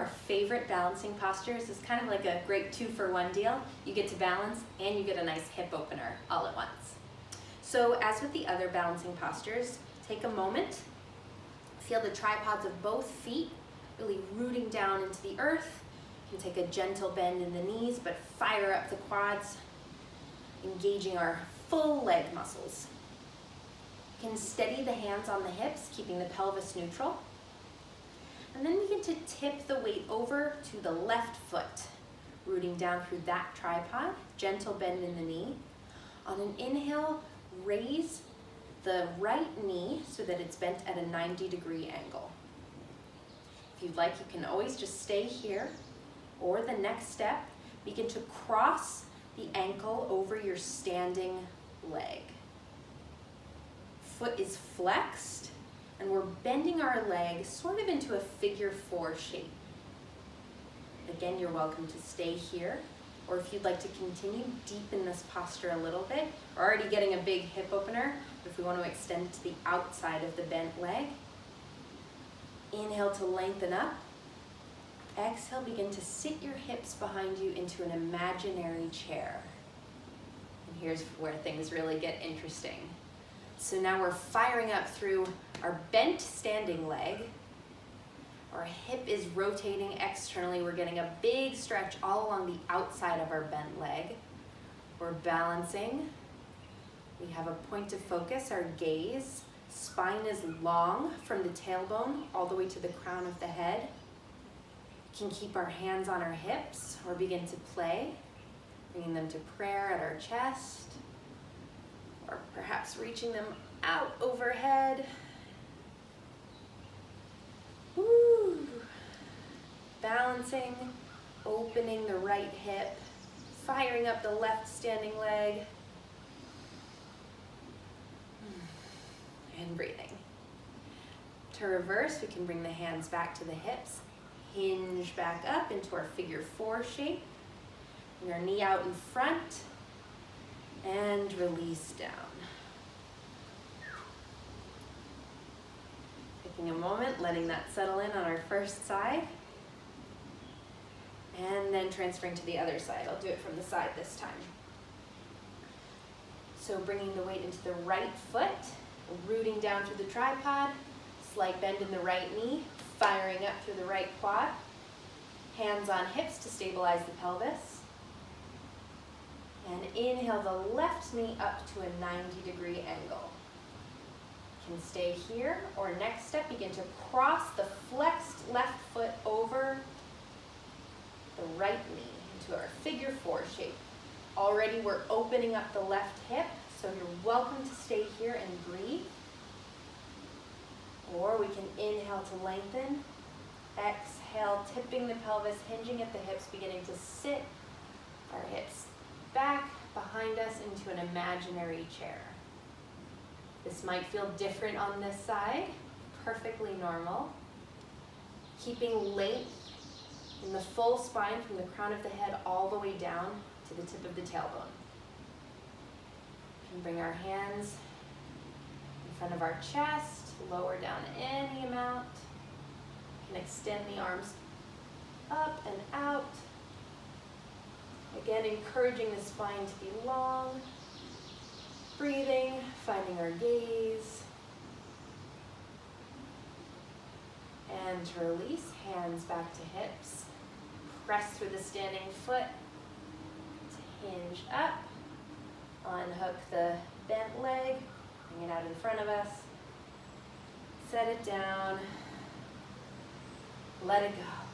our favorite balancing postures. It's kind of like a great 2-for-1 deal. You get to balance and you get a nice hip opener all at once. So as with the other balancing postures, take a moment, feel the tripods of both feet really rooting down into the earth. You can take a gentle bend in the knees, but fire up the quads, engaging our full leg muscles. You can steady the hands on the hips, keeping the pelvis neutral. And then begin to tip the weight over to the left foot, rooting down through that tripod, gentle bend in the knee. On an inhale, raise the right knee so that it's bent at a 90-degree angle. If you'd like, you can always just stay here, or the next step, begin to cross the ankle over your standing leg. Foot is flexed, and we're bending our leg sort of into a figure 4 shape. Again, you're welcome to stay here, or if you'd like to continue, deepen this posture a little bit. We're already getting a big hip opener, but if we want to extend it to the outside of the bent leg, inhale to lengthen up. Exhale, begin to sit your hips behind you into an imaginary chair. And here's where things really get interesting. So now we're firing up through our bent standing leg. Our hip is rotating externally. We're getting a big stretch all along the outside of our bent leg. We're balancing. We have a point of focus, our gaze. Spine is long from the tailbone all the way to the crown of the head. We can keep our hands on our hips or begin to play, bringing them to prayer at our chest, or perhaps reaching them out overhead. Woo. Balancing, opening the right hip, firing up the left standing leg, and breathing. To reverse, we can bring the hands back to the hips, hinge back up into our figure 4 shape, bring our knee out in front, and release down. Taking a moment, letting that settle in on our first side, and then transferring to the other side. I'll do it from the side this time. So bringing the weight into the right foot, rooting down through the tripod, slight bend in the right knee, firing up through the right quad, hands on hips to stabilize the pelvis. And inhale the left knee up to a 90-degree angle. You can stay here, or next step, begin to cross the flexed left foot over the right knee into our figure 4 shape. Already we're opening up the left hip, so you're welcome to stay here and breathe. Or we can inhale to lengthen, exhale, tipping the pelvis, hinging at the hips, beginning to sit our hips back behind us into an imaginary chair. This might feel different on this side, perfectly normal. Keeping length in the full spine from the crown of the head all the way down to the tip of the tailbone. We can bring our hands in front of our chest, lower down any amount. You can extend the arms up and out. Again, encouraging the spine to be long. Breathing, finding our gaze. And to release, hands back to hips. Press through the standing foot to hinge up. Unhook the bent leg, bring it out in front of us. Set it down. Let it go.